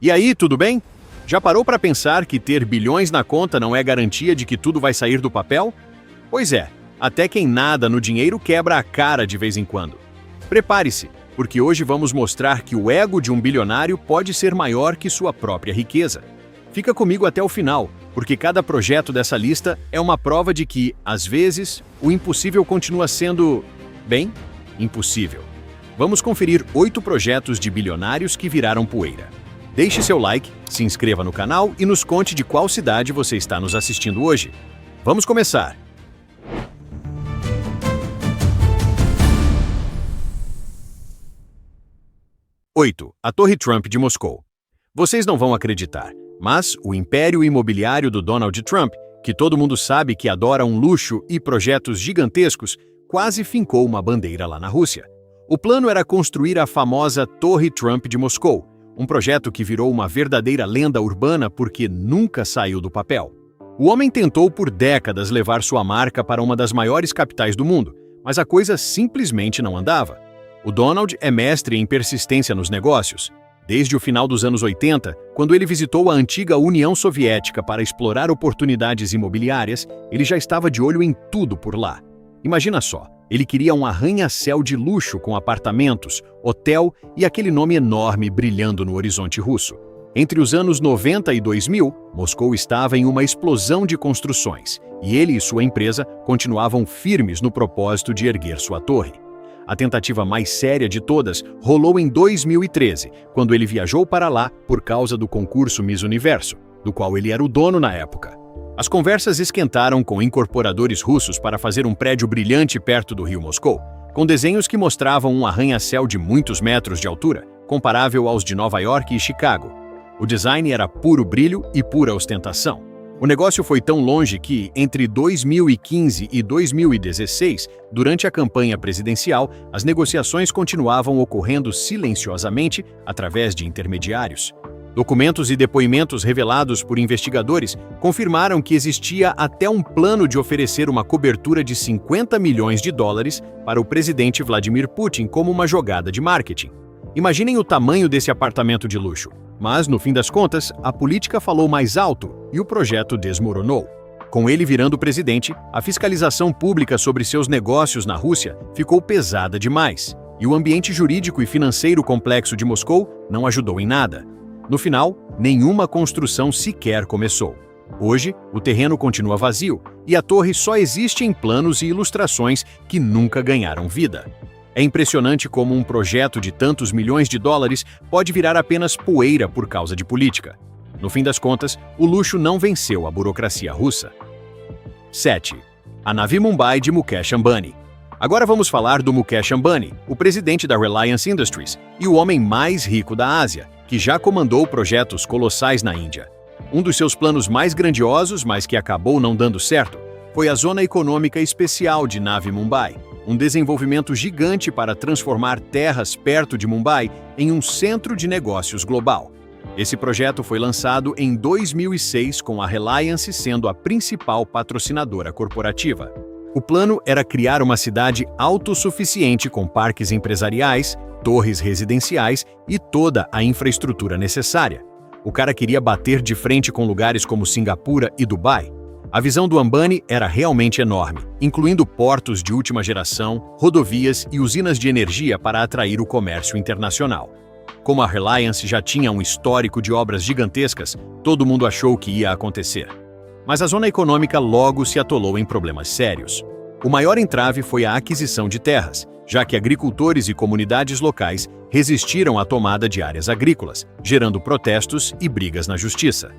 E aí, tudo bem? Já parou para pensar que ter bilhões na conta não é garantia de que tudo vai sair do papel? Pois é, até quem nada no dinheiro quebra a cara de vez em quando. Prepare-se, porque hoje vamos mostrar que o ego de um bilionário pode ser maior que sua própria riqueza. Fica comigo até o final, porque cada projeto dessa lista é uma prova de que, às vezes, o impossível continua sendo, bem, impossível. Vamos conferir 8 projetos de bilionários que viraram poeira. Deixe seu like, se inscreva no canal e nos conte de qual cidade você está nos assistindo hoje. Vamos começar! Oito. A Torre Trump de Moscou. Vocês não vão acreditar, mas o império imobiliário do Donald Trump, que todo mundo sabe que adora um luxo e projetos gigantescos, quase fincou uma bandeira lá na Rússia. O plano era construir a famosa Torre Trump de Moscou, um projeto que virou uma verdadeira lenda urbana porque nunca saiu do papel. O homem tentou por décadas levar sua marca para uma das maiores capitais do mundo, mas a coisa simplesmente não andava. O Donald é mestre em persistência nos negócios. Desde o final dos anos 80, quando ele visitou a antiga União Soviética para explorar oportunidades imobiliárias, ele já estava de olho em tudo por lá. Imagina só, ele queria um arranha-céu de luxo com apartamentos, hotel e aquele nome enorme brilhando no horizonte russo. Entre os anos 90 e 2000, Moscou estava em uma explosão de construções, e ele e sua empresa continuavam firmes no propósito de erguer sua torre. A tentativa mais séria de todas rolou em 2013, quando ele viajou para lá por causa do concurso Miss Universo, do qual ele era o dono na época. As conversas esquentaram com incorporadores russos para fazer um prédio brilhante perto do Rio Moscou, com desenhos que mostravam um arranha-céu de muitos metros de altura, comparável aos de Nova York e Chicago. O design era puro brilho e pura ostentação. O negócio foi tão longe que, entre 2015 e 2016, durante a campanha presidencial, as negociações continuavam ocorrendo silenciosamente através de intermediários. Documentos e depoimentos revelados por investigadores confirmaram que existia até um plano de oferecer uma cobertura de 50 milhões de dólares para o presidente Vladimir Putin como uma jogada de marketing. Imaginem o tamanho desse apartamento de luxo. Mas, no fim das contas, a política falou mais alto e o projeto desmoronou. Com ele virando presidente, a fiscalização pública sobre seus negócios na Rússia ficou pesada demais, e o ambiente jurídico e financeiro complexo de Moscou não ajudou em nada. No final, nenhuma construção sequer começou. Hoje, o terreno continua vazio e a torre só existe em planos e ilustrações que nunca ganharam vida. É impressionante como um projeto de tantos milhões de dólares pode virar apenas poeira por causa de política. No fim das contas, o luxo não venceu a burocracia russa. 7. A Navi Mumbai de Mukesh Ambani. Agora vamos falar do Mukesh Ambani, o presidente da Reliance Industries e o homem mais rico da Ásia, que já comandou projetos colossais na Índia. Um dos seus planos mais grandiosos, mas que acabou não dando certo, foi a Zona Econômica Especial de Navi Mumbai, um desenvolvimento gigante para transformar terras perto de Mumbai em um centro de negócios global. Esse projeto foi lançado em 2006 com a Reliance sendo a principal patrocinadora corporativa. O plano era criar uma cidade autossuficiente com parques empresariais, torres residenciais e toda a infraestrutura necessária. O cara queria bater de frente com lugares como Singapura e Dubai. A visão do Ambani era realmente enorme, incluindo portos de última geração, rodovias e usinas de energia para atrair o comércio internacional. Como a Reliance já tinha um histórico de obras gigantescas, todo mundo achou que ia acontecer. Mas a zona econômica logo se atolou em problemas sérios. O maior entrave foi a aquisição de terras, já que agricultores e comunidades locais resistiram à tomada de áreas agrícolas, gerando protestos e brigas na justiça.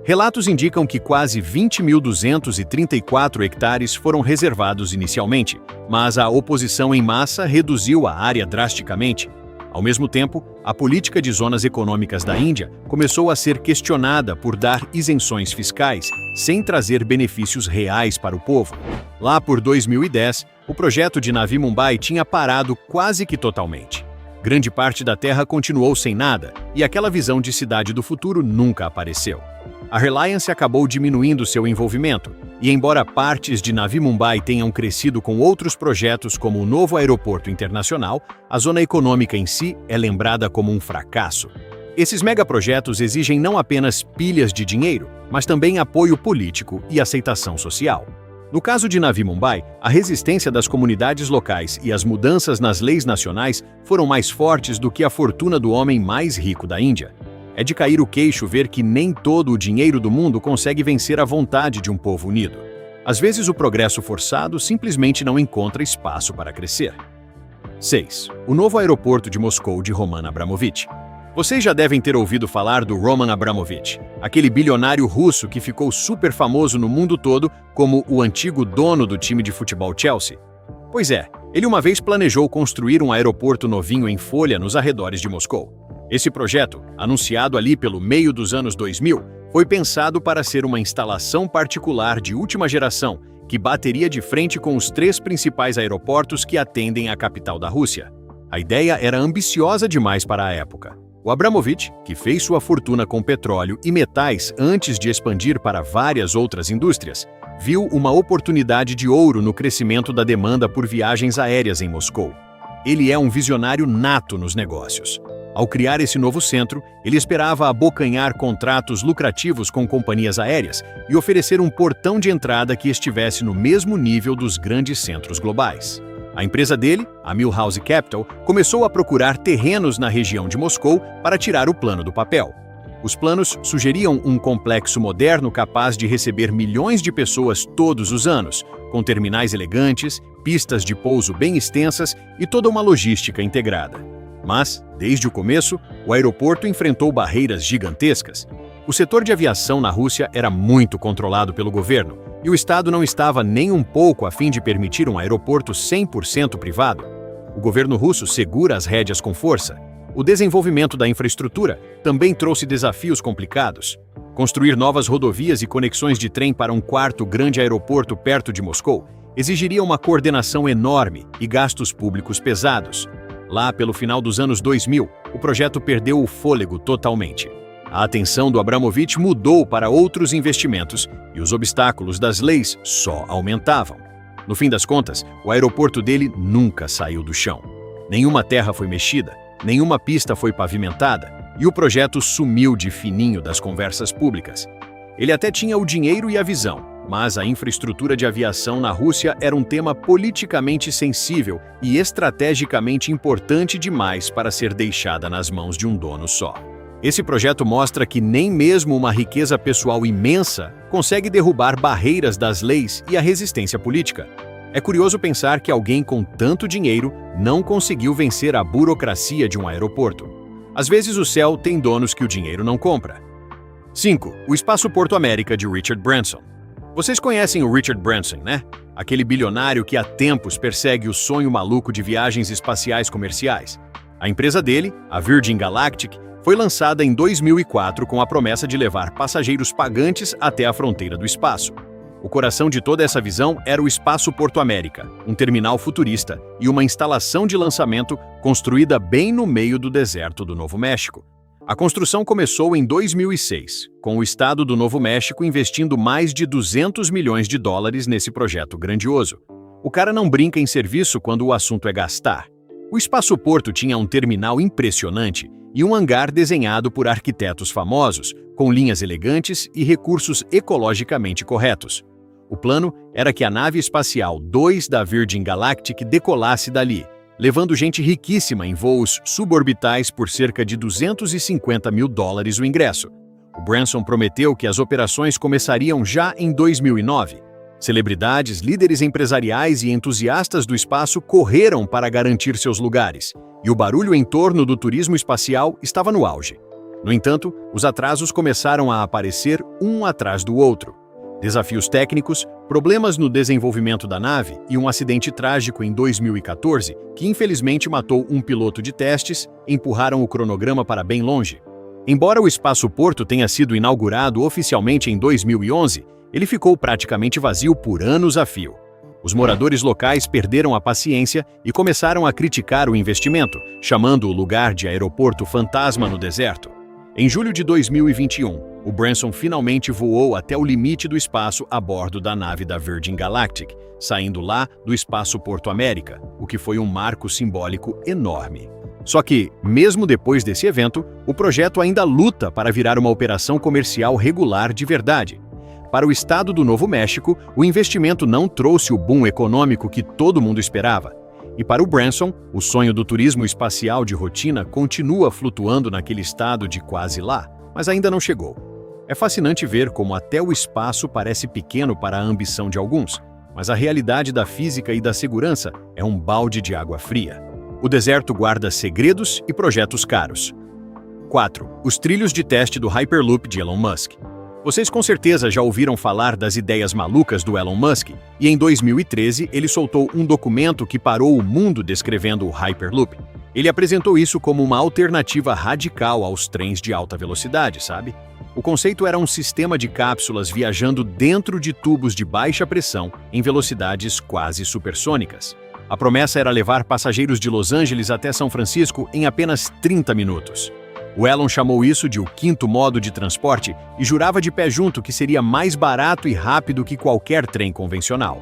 Relatos indicam que quase 20.234 hectares foram reservados inicialmente, mas a oposição em massa reduziu a área drasticamente. Ao mesmo tempo, a política de zonas econômicas da Índia começou a ser questionada por dar isenções fiscais, sem trazer benefícios reais para o povo. Lá por 2010, o projeto de Navi Mumbai tinha parado quase que totalmente. Grande parte da terra continuou sem nada, e aquela visão de cidade do futuro nunca apareceu. A Reliance acabou diminuindo seu envolvimento, e embora partes de Navi Mumbai tenham crescido com outros projetos como o novo aeroporto internacional, a zona econômica em si é lembrada como um fracasso. Esses megaprojetos exigem não apenas pilhas de dinheiro, mas também apoio político e aceitação social. No caso de Navi Mumbai, a resistência das comunidades locais e as mudanças nas leis nacionais foram mais fortes do que a fortuna do homem mais rico da Índia. É de cair o queixo ver que nem todo o dinheiro do mundo consegue vencer a vontade de um povo unido. Às vezes o progresso forçado simplesmente não encontra espaço para crescer. 6. O novo aeroporto de Moscou de Roman Abramovich. Vocês já devem ter ouvido falar do Roman Abramovich, aquele bilionário russo que ficou super famoso no mundo todo como o antigo dono do time de futebol Chelsea. Pois é, ele uma vez planejou construir um aeroporto novinho em folha nos arredores de Moscou. Esse projeto, anunciado ali pelo meio dos anos 2000, foi pensado para ser uma instalação particular de última geração que bateria de frente com os 3 principais aeroportos que atendem a capital da Rússia. A ideia era ambiciosa demais para a época. O Abramovich, que fez sua fortuna com petróleo e metais antes de expandir para várias outras indústrias, viu uma oportunidade de ouro no crescimento da demanda por viagens aéreas em Moscou. Ele é um visionário nato nos negócios. Ao criar esse novo centro, ele esperava abocanhar contratos lucrativos com companhias aéreas e oferecer um portão de entrada que estivesse no mesmo nível dos grandes centros globais. A empresa dele, a Milhouse Capital, começou a procurar terrenos na região de Moscou para tirar o plano do papel. Os planos sugeriam um complexo moderno capaz de receber milhões de pessoas todos os anos, com terminais elegantes, pistas de pouso bem extensas e toda uma logística integrada. Mas, desde o começo, o aeroporto enfrentou barreiras gigantescas. O setor de aviação na Rússia era muito controlado pelo governo, e o Estado não estava nem um pouco a fim de permitir um aeroporto 100% privado. O governo russo segura as rédeas com força. O desenvolvimento da infraestrutura também trouxe desafios complicados. Construir novas rodovias e conexões de trem para um 4º grande aeroporto perto de Moscou exigiria uma coordenação enorme e gastos públicos pesados. Lá pelo final dos anos 2000, o projeto perdeu o fôlego totalmente. A atenção do Abramovich mudou para outros investimentos e os obstáculos das leis só aumentavam. No fim das contas, o aeroporto dele nunca saiu do chão. Nenhuma terra foi mexida, nenhuma pista foi pavimentada e o projeto sumiu de fininho das conversas públicas. Ele até tinha o dinheiro e a visão, mas a infraestrutura de aviação na Rússia era um tema politicamente sensível e estrategicamente importante demais para ser deixada nas mãos de um dono só. Esse projeto mostra que nem mesmo uma riqueza pessoal imensa consegue derrubar barreiras das leis e a resistência política. É curioso pensar que alguém com tanto dinheiro não conseguiu vencer a burocracia de um aeroporto. Às vezes o céu tem donos que o dinheiro não compra. 5. O Espaço Porto América de Richard Branson. Vocês conhecem o Richard Branson, né? Aquele bilionário que há tempos persegue o sonho maluco de viagens espaciais comerciais. A empresa dele, a Virgin Galactic, foi lançada em 2004 com a promessa de levar passageiros pagantes até a fronteira do espaço. O coração de toda essa visão era o Espaço Porto América, um terminal futurista e uma instalação de lançamento construída bem no meio do deserto do Novo México. A construção começou em 2006, com o estado do Novo México investindo mais de 200 milhões de dólares nesse projeto grandioso. O cara não brinca em serviço quando o assunto é gastar. O Espaço Porto tinha um terminal impressionante e um hangar desenhado por arquitetos famosos, com linhas elegantes e recursos ecologicamente corretos. O plano era que a nave espacial 2 da Virgin Galactic decolasse dali, levando gente riquíssima em voos suborbitais por cerca de 250 mil dólares o ingresso. O Branson prometeu que as operações começariam já em 2009. Celebridades, líderes empresariais e entusiastas do espaço correram para garantir seus lugares, e o barulho em torno do turismo espacial estava no auge. No entanto, os atrasos começaram a aparecer um atrás do outro. Desafios técnicos, problemas no desenvolvimento da nave e um acidente trágico em 2014, que infelizmente matou um piloto de testes, empurraram o cronograma para bem longe. Embora o Espaço Porto tenha sido inaugurado oficialmente em 2011, ele ficou praticamente vazio por anos a fio. Os moradores locais perderam a paciência e começaram a criticar o investimento, chamando o lugar de aeroporto fantasma no deserto. Em julho de 2021, o Branson finalmente voou até o limite do espaço a bordo da nave da Virgin Galactic, saindo lá do Espaço Porto América, o que foi um marco simbólico enorme. Só que, mesmo depois desse evento, o projeto ainda luta para virar uma operação comercial regular de verdade. Para o estado do Novo México, o investimento não trouxe o boom econômico que todo mundo esperava. E para o Branson, o sonho do turismo espacial de rotina continua flutuando naquele estado de quase lá, mas ainda não chegou. É fascinante ver como até o espaço parece pequeno para a ambição de alguns, mas a realidade da física e da segurança é um balde de água fria. O deserto guarda segredos e projetos caros. 4. Os trilhos de teste do Hyperloop de Elon Musk. Vocês com certeza já ouviram falar das ideias malucas do Elon Musk, e em 2013 ele soltou um documento que parou o mundo descrevendo o Hyperloop. Ele apresentou isso como uma alternativa radical aos trens de alta velocidade, sabe? O conceito era um sistema de cápsulas viajando dentro de tubos de baixa pressão em velocidades quase supersônicas. A promessa era levar passageiros de Los Angeles até São Francisco em apenas 30 minutos. O Elon chamou isso de o quinto modo de transporte e jurava de pé junto que seria mais barato e rápido que qualquer trem convencional.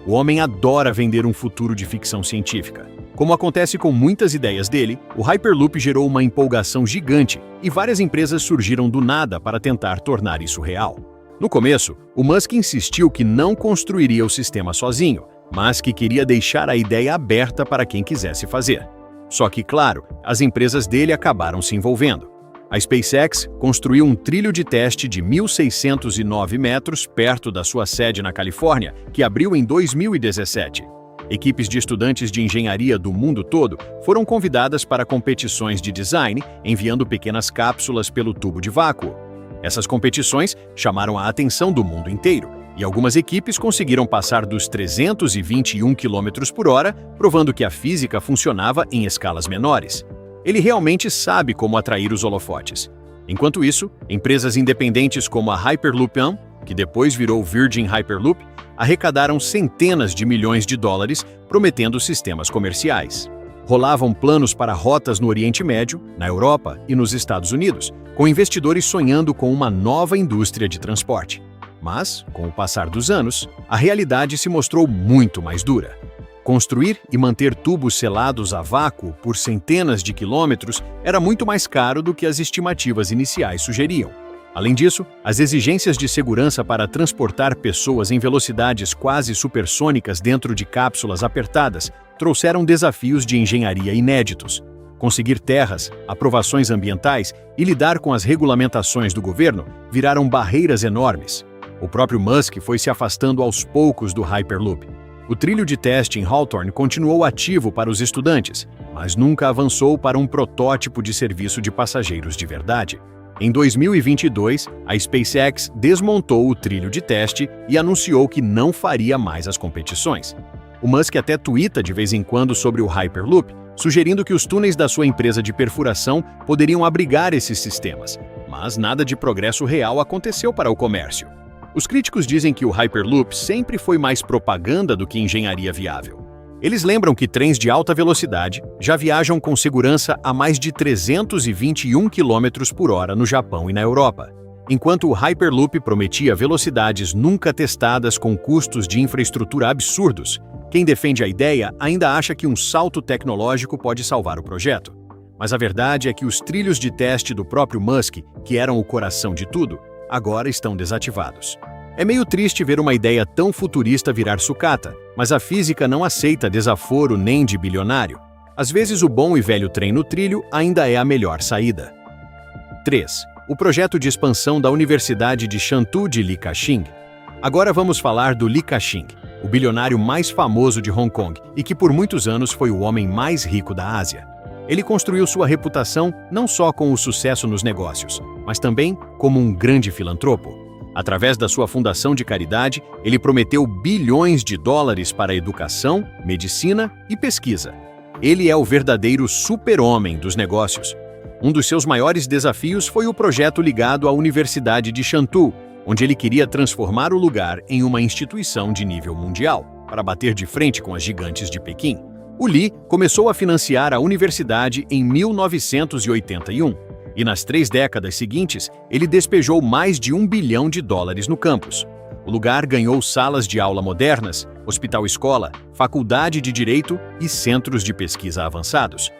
O homem adora vender um futuro de ficção científica. Como acontece com muitas ideias dele, o Hyperloop gerou uma empolgação gigante e várias empresas surgiram do nada para tentar tornar isso real. No começo, o Musk insistiu que não construiria o sistema sozinho, mas que queria deixar a ideia aberta para quem quisesse fazer. Só que, claro, as empresas dele acabaram se envolvendo. A SpaceX construiu um trilho de teste de 1.609 metros perto da sua sede na Califórnia, que abriu em 2017. Equipes de estudantes de engenharia do mundo todo foram convidadas para competições de design, enviando pequenas cápsulas pelo tubo de vácuo. Essas competições chamaram a atenção do mundo inteiro, e algumas equipes conseguiram passar dos 321 km/h, provando que a física funcionava em escalas menores. Ele realmente sabe como atrair os holofotes. Enquanto isso, empresas independentes como a Hyperloop One, que depois virou Virgin Hyperloop, arrecadaram centenas de milhões de dólares prometendo sistemas comerciais. Rolavam planos para rotas no Oriente Médio, na Europa e nos Estados Unidos, com investidores sonhando com uma nova indústria de transporte. Mas, com o passar dos anos, a realidade se mostrou muito mais dura. Construir e manter tubos selados a vácuo por centenas de quilômetros era muito mais caro do que as estimativas iniciais sugeriam. Além disso, as exigências de segurança para transportar pessoas em velocidades quase supersônicas dentro de cápsulas apertadas trouxeram desafios de engenharia inéditos. Conseguir terras, aprovações ambientais e lidar com as regulamentações do governo viraram barreiras enormes. O próprio Musk foi se afastando aos poucos do Hyperloop. O trilho de teste em Hawthorne continuou ativo para os estudantes, mas nunca avançou para um protótipo de serviço de passageiros de verdade. Em 2022, a SpaceX desmontou o trilho de teste e anunciou que não faria mais as competições. O Musk até tuita de vez em quando sobre o Hyperloop, sugerindo que os túneis da sua empresa de perfuração poderiam abrigar esses sistemas, mas nada de progresso real aconteceu para o comércio. Os críticos dizem que o Hyperloop sempre foi mais propaganda do que engenharia viável. Eles lembram que trens de alta velocidade já viajam com segurança a mais de 321 km/h no Japão e na Europa, enquanto o Hyperloop prometia velocidades nunca testadas com custos de infraestrutura absurdos. Quem defende a ideia ainda acha que um salto tecnológico pode salvar o projeto. Mas a verdade é que os trilhos de teste do próprio Musk, que eram o coração de tudo, agora estão desativados. É meio triste ver uma ideia tão futurista virar sucata, mas a física não aceita desaforo nem de bilionário. Às vezes o bom e velho trem no trilho ainda é a melhor saída. 3. O projeto de expansão da Universidade de Shantou de Li Ka-shing. Agora vamos falar do Li Ka-shing, o bilionário mais famoso de Hong Kong e que por muitos anos foi o homem mais rico da Ásia. Ele construiu sua reputação não só com o sucesso nos negócios, mas também como um grande filantropo. Através da sua fundação de caridade, ele prometeu bilhões de dólares para educação, medicina e pesquisa. Ele é o verdadeiro super-homem dos negócios. Um dos seus maiores desafios foi o projeto ligado à Universidade de Shantou, onde ele queria transformar o lugar em uma instituição de nível mundial, para bater de frente com as gigantes de Pequim. O Li começou a financiar a universidade em 1981, e nas 3 décadas seguintes, ele despejou mais de $1 bilhão no campus. O lugar ganhou salas de aula modernas, hospital-escola, faculdade de direito e centros de pesquisa avançados.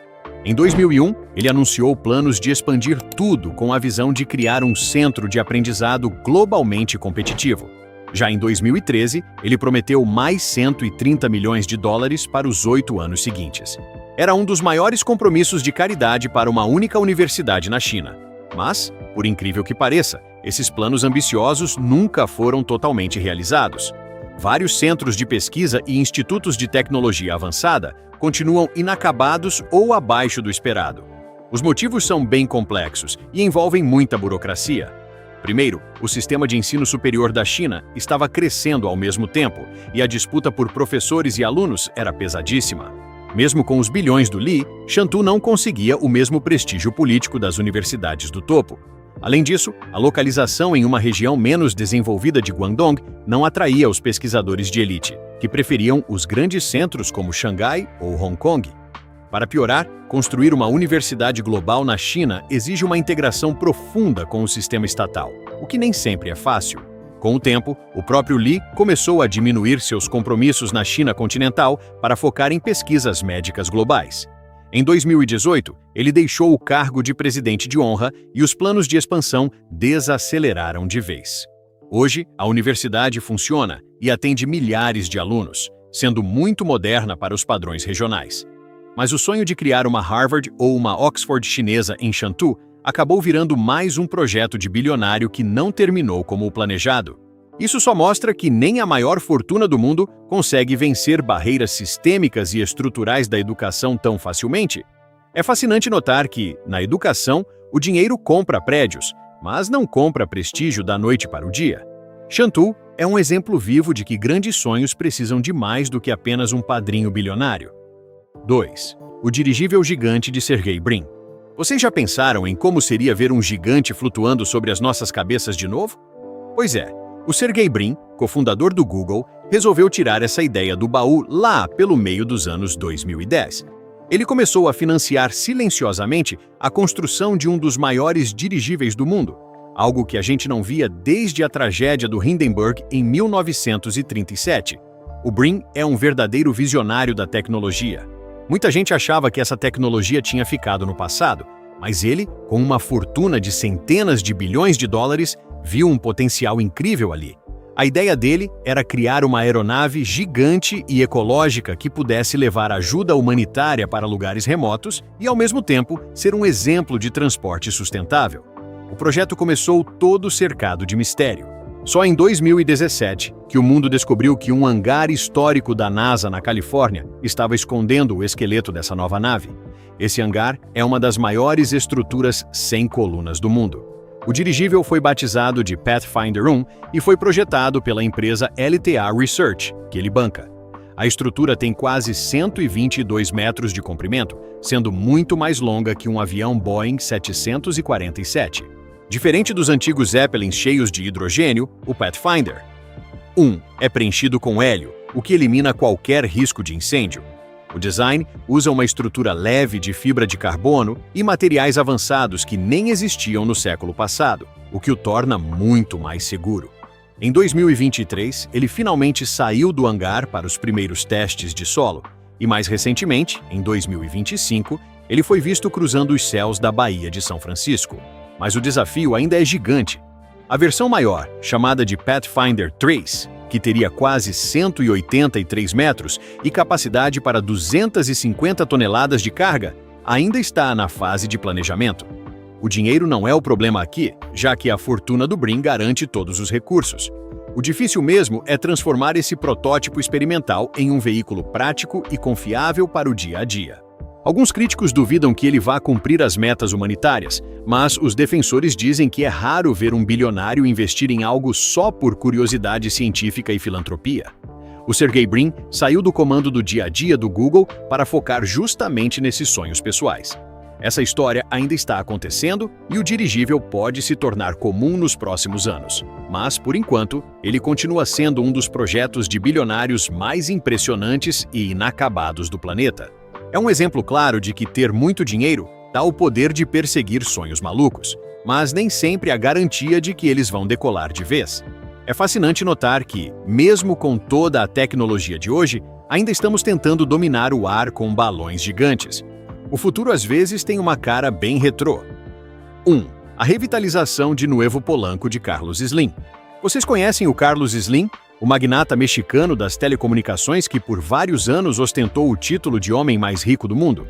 Em 2001, ele anunciou planos de expandir tudo com a visão de criar um centro de aprendizado globalmente competitivo. Já em 2013, ele prometeu mais 130 milhões de dólares para os 8 anos seguintes. Era um dos maiores compromissos de caridade para uma única universidade na China. Mas, por incrível que pareça, esses planos ambiciosos nunca foram totalmente realizados. Vários centros de pesquisa e institutos de tecnologia avançada continuam inacabados ou abaixo do esperado. Os motivos são bem complexos e envolvem muita burocracia. Primeiro, o sistema de ensino superior da China estava crescendo ao mesmo tempo e a disputa por professores e alunos era pesadíssima. Mesmo com os bilhões do Li, Shantou não conseguia o mesmo prestígio político das universidades do topo. Além disso, a localização em uma região menos desenvolvida de Guangdong não atraía os pesquisadores de elite, que preferiam os grandes centros como Xangai ou Hong Kong. Para piorar, construir uma universidade global na China exige uma integração profunda com o sistema estatal, o que nem sempre é fácil. Com o tempo, o próprio Li começou a diminuir seus compromissos na China continental para focar em pesquisas médicas globais. Em 2018, ele deixou o cargo de presidente de honra e os planos de expansão desaceleraram de vez. Hoje, a universidade funciona e atende milhares de alunos, sendo muito moderna para os padrões regionais. Mas o sonho de criar uma Harvard ou uma Oxford chinesa em Shantou acabou virando mais um projeto de bilionário que não terminou como o planejado. Isso só mostra que nem a maior fortuna do mundo consegue vencer barreiras sistêmicas e estruturais da educação tão facilmente. É fascinante notar que, na educação, o dinheiro compra prédios, mas não compra prestígio da noite para o dia. Shantou é um exemplo vivo de que grandes sonhos precisam de mais do que apenas um padrinho bilionário. 2. O dirigível gigante de Sergey Brin. Vocês já pensaram em como seria ver um gigante flutuando sobre as nossas cabeças de novo? Pois é, o Sergey Brin, cofundador do Google, resolveu tirar essa ideia do baú lá pelo meio dos anos 2010. Ele começou a financiar silenciosamente a construção de um dos maiores dirigíveis do mundo, algo que a gente não via desde a tragédia do Hindenburg em 1937. O Brin é um verdadeiro visionário da tecnologia. Muita gente achava que essa tecnologia tinha ficado no passado, mas ele, com uma fortuna de centenas de bilhões de dólares, viu um potencial incrível ali. A ideia dele era criar uma aeronave gigante e ecológica que pudesse levar ajuda humanitária para lugares remotos e, ao mesmo tempo, ser um exemplo de transporte sustentável. O projeto começou todo cercado de mistério. Só em 2017 que o mundo descobriu que um hangar histórico da NASA na Califórnia estava escondendo o esqueleto dessa nova nave. Esse hangar é uma das maiores estruturas sem colunas do mundo. O dirigível foi batizado de Pathfinder 1 e foi projetado pela empresa LTA Research, que ele banca. A estrutura tem quase 122 metros de comprimento, sendo muito mais longa que um avião Boeing 747. Diferente dos antigos Zeppelins cheios de hidrogênio, o Pathfinder 1 é preenchido com hélio, o que elimina qualquer risco de incêndio. O design usa uma estrutura leve de fibra de carbono e materiais avançados que nem existiam no século passado, o que o torna muito mais seguro. Em 2023, ele finalmente saiu do hangar para os primeiros testes de solo, e mais recentemente, em 2025, ele foi visto cruzando os céus da Baía de São Francisco. Mas o desafio ainda é gigante. A versão maior, chamada de Pathfinder 3, que teria quase 183 metros e capacidade para 250 toneladas de carga, ainda está na fase de planejamento. O dinheiro não é o problema aqui, já que a fortuna do Brin garante todos os recursos. O difícil mesmo é transformar esse protótipo experimental em um veículo prático e confiável para o dia a dia. Alguns críticos duvidam que ele vá cumprir as metas humanitárias, mas os defensores dizem que é raro ver um bilionário investir em algo só por curiosidade científica e filantropia. O Sergey Brin saiu do comando do dia a dia do Google para focar justamente nesses sonhos pessoais. Essa história ainda está acontecendo e o dirigível pode se tornar comum nos próximos anos. Mas, por enquanto, ele continua sendo um dos projetos de bilionários mais impressionantes e inacabados do planeta. É um exemplo claro de que ter muito dinheiro dá o poder de perseguir sonhos malucos, mas nem sempre a garantia de que eles vão decolar de vez. É fascinante notar que, mesmo com toda a tecnologia de hoje, ainda estamos tentando dominar o ar com balões gigantes. O futuro às vezes tem uma cara bem retrô. 1. A revitalização de Nuevo Polanco de Carlos Slim. Vocês conhecem o Carlos Slim, o magnata mexicano das telecomunicações que por vários anos ostentou o título de homem mais rico do mundo?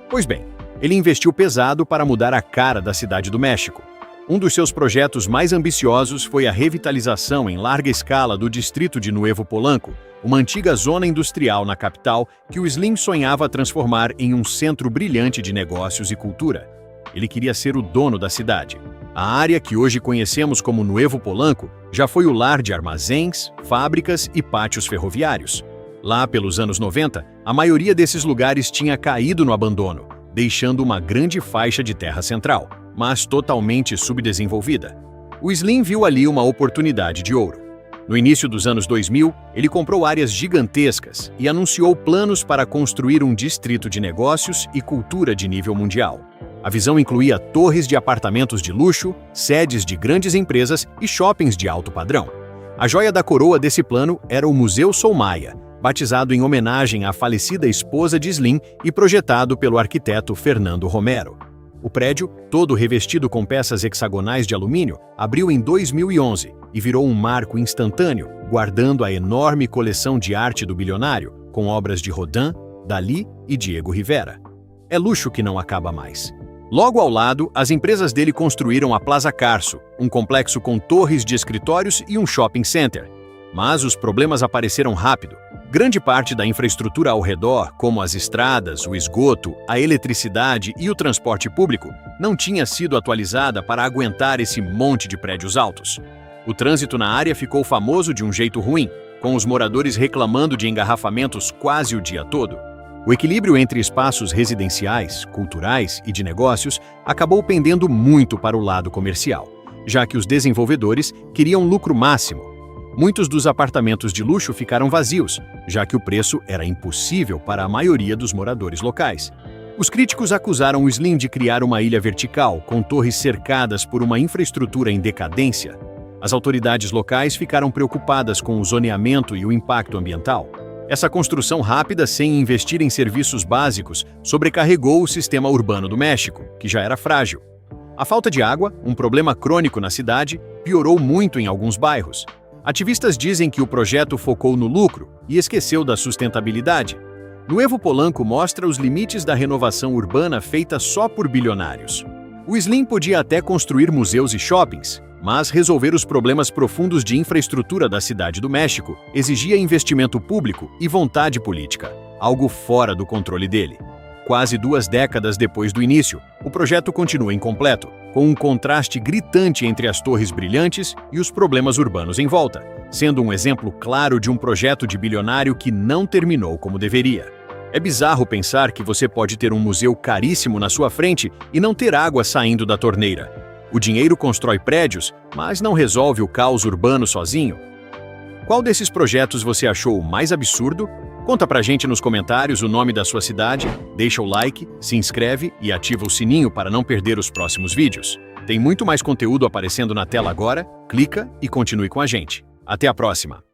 Pois bem, ele investiu pesado para mudar a cara da cidade do México. Um dos seus projetos mais ambiciosos foi a revitalização em larga escala do distrito de Nuevo Polanco, uma antiga zona industrial na capital que o Slim sonhava transformar em um centro brilhante de negócios e cultura. Ele queria ser o dono da cidade. A área que hoje conhecemos como Nuevo Polanco já foi o lar de armazéns, fábricas e pátios ferroviários. Lá pelos anos 90, a maioria desses lugares tinha caído no abandono, deixando uma grande faixa de terra central, mas totalmente subdesenvolvida. O Slim viu ali uma oportunidade de ouro. No início dos anos 2000, ele comprou áreas gigantescas e anunciou planos para construir um distrito de negócios e cultura de nível mundial. A visão incluía torres de apartamentos de luxo, sedes de grandes empresas e shoppings de alto padrão. A joia da coroa desse plano era o Museu Soumaya, batizado em homenagem à falecida esposa de Slim e projetado pelo arquiteto Fernando Romero. O prédio, todo revestido com peças hexagonais de alumínio, abriu em 2011 e virou um marco instantâneo, guardando a enorme coleção de arte do bilionário, com obras de Rodin, Dalí e Diego Rivera. É luxo que não acaba mais. Logo ao lado, as empresas dele construíram a Plaza Carso, um complexo com torres de escritórios e um shopping center. Mas os problemas apareceram rápido. Grande parte da infraestrutura ao redor, como as estradas, o esgoto, a eletricidade e o transporte público, não tinha sido atualizada para aguentar esse monte de prédios altos. O trânsito na área ficou famoso de um jeito ruim, com os moradores reclamando de engarrafamentos quase o dia todo. O equilíbrio entre espaços residenciais, culturais e de negócios acabou pendendo muito para o lado comercial, já que os desenvolvedores queriam lucro máximo. Muitos dos apartamentos de luxo ficaram vazios, já que o preço era impossível para a maioria dos moradores locais. Os críticos acusaram o Slim de criar uma ilha vertical, com torres cercadas por uma infraestrutura em decadência. As autoridades locais ficaram preocupadas com o zoneamento e o impacto ambiental. Essa construção rápida, sem investir em serviços básicos, sobrecarregou o sistema urbano do México, que já era frágil. A falta de água, um problema crônico na cidade, piorou muito em alguns bairros. Ativistas dizem que o projeto focou no lucro e esqueceu da sustentabilidade. Nuevo Polanco mostra os limites da renovação urbana feita só por bilionários. O Slim podia até construir museus e shoppings, mas resolver os problemas profundos de infraestrutura da cidade do México exigia investimento público e vontade política, algo fora do controle dele. Quase 2 décadas depois do início, o projeto continua incompleto, com um contraste gritante entre as torres brilhantes e os problemas urbanos em volta, sendo um exemplo claro de um projeto de bilionário que não terminou como deveria. É bizarro pensar que você pode ter um museu caríssimo na sua frente e não ter água saindo da torneira. O dinheiro constrói prédios, mas não resolve o caos urbano sozinho. Qual desses projetos você achou o mais absurdo? Conta pra gente nos comentários o nome da sua cidade, deixa o like, se inscreve e ativa o sininho para não perder os próximos vídeos. Tem muito mais conteúdo aparecendo na tela agora, clica e continue com a gente. Até a próxima!